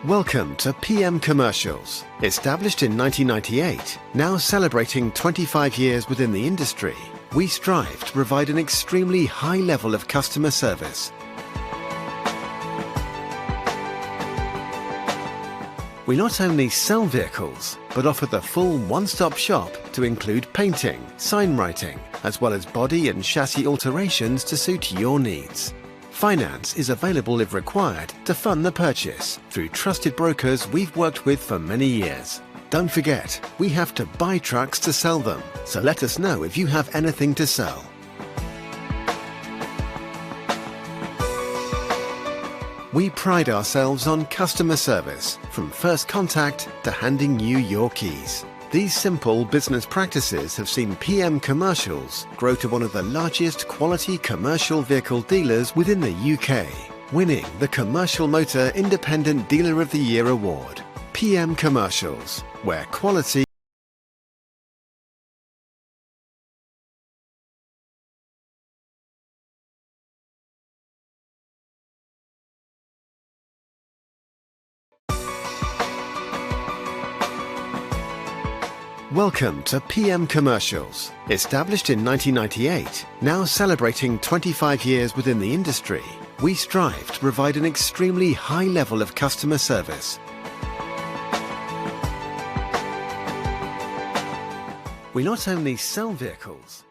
Welcome to PM Commercials. Established in 1998, now celebrating 25 years within the industry, we strive to provide an extremely high level of customer service. We not only sell vehicles, but offer the full one-stop shop to include painting, sign writing, as well as body and chassis alterations to suit your needs. Finance is available if required to fund the purchase through trusted brokers we've worked with for many years. Don't forget, we have to buy trucks to sell them, so let us know if you have anything to sell. We pride ourselves on customer service, from first contact to handing you your keys. These simple business practices have seen PM Commercials grow to one of the largest quality commercial vehicle dealers within the UK, winning the Commercial Motor Independent Dealer of the Year award. PM Commercials, where quality Welcome to PM Commercials. Established in 1998, now celebrating 25 years within the industry, we strive to provide an extremely high level of customer service. We not only sell vehicles,